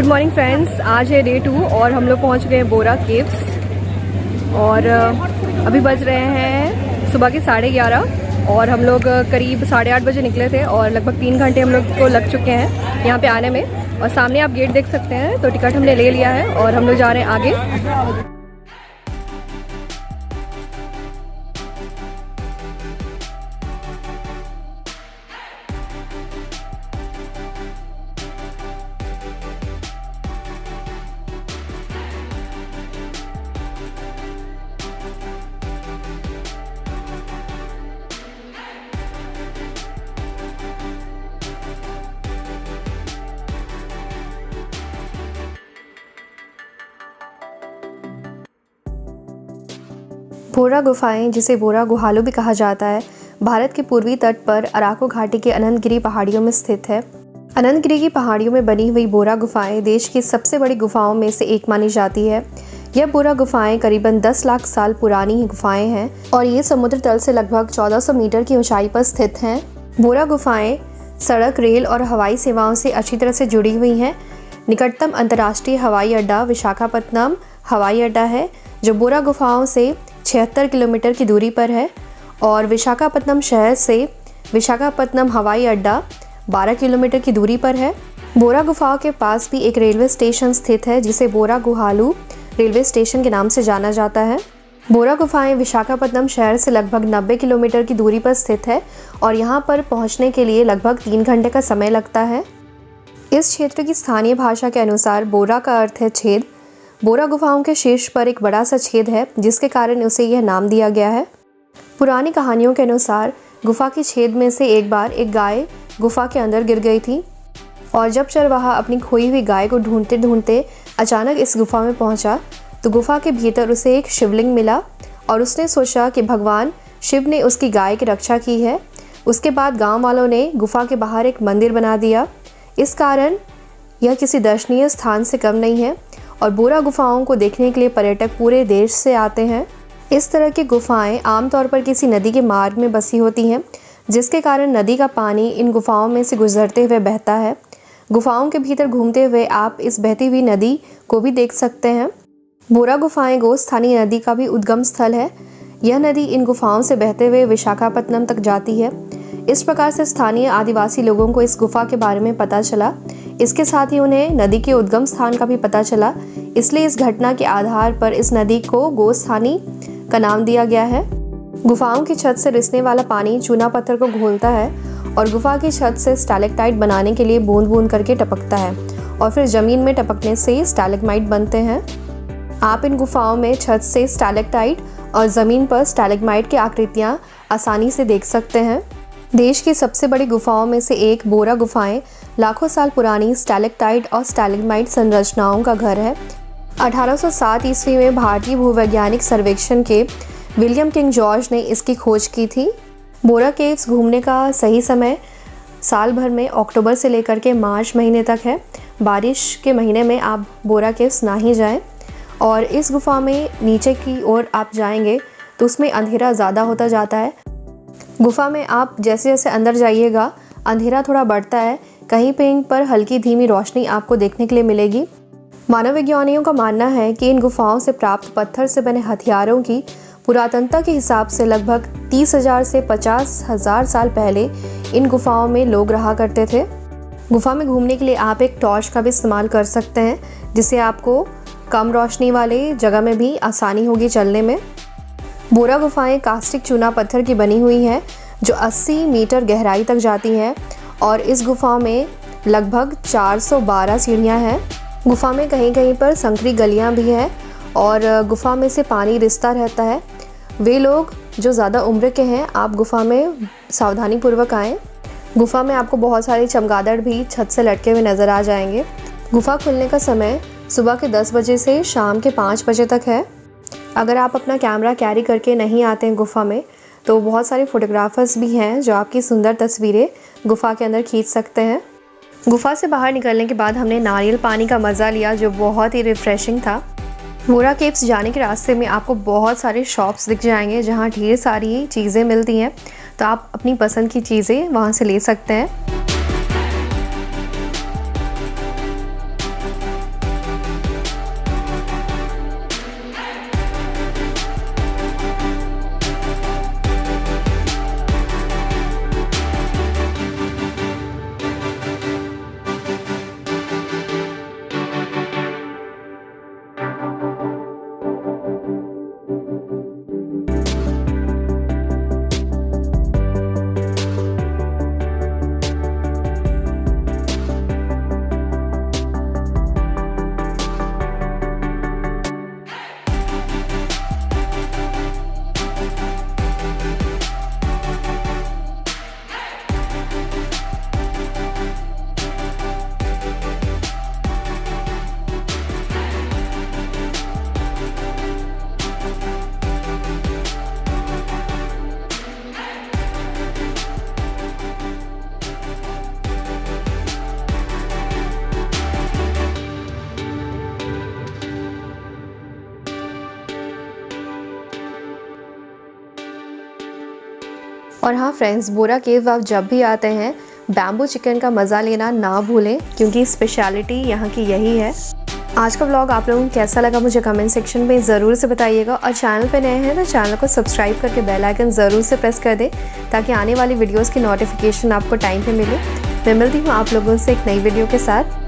Morning friends, आज है day 2 और हम लोग पहुंच गए हैं बोरा केव्स। और अभी बज रहे हैं सुबह के 11:30 और हम लोग करीब 8:30 बजे निकले थे और लगभग 3 घंटे हम लोग को लग चुके हैं यहाँ पे आने में। और सामने आप गेट देख सकते हैं, तो टिकट हमने ले लिया है और हम लोग जा रहे हैं आगे। बोरा गुफाएं, जिसे बोरा गुहालो भी कहा जाता है, भारत के पूर्वी तट पर अराको घाटी के अनंतगिरी पहाड़ियों में स्थित है। अनंतगिरी की पहाड़ियों में बनी हुई बोरा गुफाएं देश की सबसे बड़ी गुफाओं में से एक मानी जाती है। यह बोरा गुफाएं करीबन 10 लाख साल पुरानी गुफाएं हैं और ये समुद्र तल से लगभग 1400 मीटर की ऊंचाई पर स्थित हैं। बोरा गुफाएं सड़क, रेल और हवाई सेवाओं से अच्छी तरह से जुड़ी हुई हैं। निकटतम अंतर्राष्ट्रीय हवाई अड्डा विशाखापत्तनम हवाई अड्डा है, जो बोरा गुफाओं से 76 किलोमीटर की दूरी पर है, और विशाखापत्तनम शहर से विशाखापत्तनम हवाई अड्डा 12 किलोमीटर की दूरी पर है। बोरा गुफाओं के पास भी एक रेलवे स्टेशन स्थित है, जिसे बोरा गुहालू रेलवे स्टेशन के नाम से जाना जाता है। बोरा गुफाएं विशाखापत्तनम शहर से लगभग 90 किलोमीटर की दूरी पर स्थित है और यहाँ पर पहुँचने के लिए लगभग 3 घंटे का समय लगता है। इस क्षेत्र की स्थानीय भाषा के अनुसार बोरा का अर्थ है छेद। बोरा गुफाओं के शीर्ष पर एक बड़ा सा छेद है, जिसके कारण उसे यह नाम दिया गया है। पुरानी कहानियों के अनुसार गुफा की छेद में से एक बार एक गाय गुफा के अंदर गिर गई थी और जब चरवाहा अपनी खोई हुई गाय को ढूंढते ढूंढते अचानक इस गुफा में पहुंचा, तो गुफा के भीतर उसे एक शिवलिंग मिला और उसने सोचा कि भगवान शिव ने उसकी गाय की रक्षा की है। उसके बाद गाँव वालों ने गुफा के बाहर एक मंदिर बना दिया। इस कारण यह किसी दर्शनीय स्थान से कम नहीं है और बोरा गुफाओं को देखने के लिए पर्यटक पूरे देश से आते हैं। इस तरह की गुफाएं आमतौर पर किसी नदी के मार्ग में बसी होती हैं, जिसके कारण नदी का पानी इन गुफाओं में से गुजरते हुए बहता है। गुफाओं के भीतर घूमते हुए आप इस बहती हुई नदी को भी देख सकते हैं। बोरा गुफाएं गोस्थानी नदी का भी उद्गम स्थल है। यह नदी इन गुफाओं से बहते हुए विशाखापत्तनम तक जाती है। इस प्रकार से स्थानीय आदिवासी लोगों को इस गुफा के बारे में पता चला। इसके साथ ही उन्हें नदी के उद्गम स्थान का भी पता चला, इसलिए इस घटना के आधार पर इस नदी को गोस्थानी का नाम दिया गया है। गुफाओं की छत से रिसने वाला पानी चूना पत्थर को घोलता है और गुफा की छत से स्टैलेक्टाइट बनाने के लिए बूंद बूंद करके टपकता है और फिर जमीन में टपकने से स्टैलेग्माइट बनते हैं। आप इन गुफाओं में छत से स्टैलेक्टाइट और ज़मीन पर स्टैलेग्माइट की आकृतियाँ आसानी से देख सकते हैं। देश की सबसे बड़ी गुफाओं में से एक बोरा गुफाएं लाखों साल पुरानी स्टैलेक्टाइट और स्टैलेग्माइट संरचनाओं का घर है। 1807 ईस्वी में भारतीय भूवैज्ञानिक सर्वेक्षण के विलियम किंग जॉर्ज ने इसकी खोज की थी। बोरा केव्स घूमने का सही समय साल भर में अक्टूबर से लेकर के मार्च महीने तक है। बारिश के महीने में आप बोरा केव्स ना ही जाएं। और इस गुफा में नीचे की ओर आप जाएंगे तो उसमें अंधेरा ज़्यादा होता जाता है। गुफा में आप जैसे जैसे अंदर जाइएगा अंधेरा थोड़ा बढ़ता है। कहीं कहीं पर हल्की धीमी रोशनी आपको देखने के लिए मिलेगी। मानव विज्ञानियों का मानना है कि इन गुफाओं से प्राप्त पत्थर से बने हथियारों की पुरातनता के हिसाब से लगभग 30,000 से 50,000 साल पहले इन गुफाओं में लोग रहा करते थे। गुफा में घूमने के लिए आप एक टॉर्च का भी इस्तेमाल कर सकते हैं, जिससे आपको कम रोशनी वाले जगह में भी आसानी होगी चलने में। बोरा गुफाएं कास्टिक चूना पत्थर की बनी हुई हैं, जो 80 मीटर गहराई तक जाती हैं और इस गुफा में लगभग 412 सीढ़ियाँ हैं। गुफा में कहीं कहीं पर संकरी गलियाँ भी हैं और गुफा में से पानी रिसता रहता है। वे लोग जो ज़्यादा उम्र के हैं, आप गुफा में सावधानी पूर्वक आएँ। गुफा में आपको बहुत सारे चमगादड़ भी छत से लटके हुए नज़र आ जाएंगे। गुफा खुलने का समय सुबह के 10 बजे से शाम के 5 बजे तक है। अगर आप अपना कैमरा कैरी करके नहीं आते हैं गुफा में, तो बहुत सारे फोटोग्राफर्स भी हैं जो आपकी सुंदर तस्वीरें गुफा के अंदर खींच सकते हैं। गुफा से बाहर निकलने के बाद हमने नारियल पानी का मज़ा लिया, जो बहुत ही रिफ़्रेशिंग था। बोरा केव्स जाने के रास्ते में आपको बहुत सारे शॉप्स दिख जाएंगे, जहाँ ढेर सारी चीज़ें मिलती हैं, तो आप अपनी पसंद की चीज़ें वहाँ से ले सकते हैं। और हाँ फ्रेंड्स, बोरा केव आप जब भी आते हैं बैम्बू चिकन का मज़ा लेना ना भूलें, क्योंकि स्पेशलिटी यहाँ की यही है। आज का व्लॉग आप लोगों को कैसा लगा मुझे कमेंट सेक्शन में ज़रूर से बताइएगा, और चैनल पे नए हैं तो चैनल को सब्सक्राइब करके बेल आइकन ज़रूर से प्रेस कर दें ताकि आने वाली वीडियोस की नोटिफिकेशन आपको टाइम पे मिले। मैं मिलती हूँ आप लोगों से एक नई वीडियो के साथ।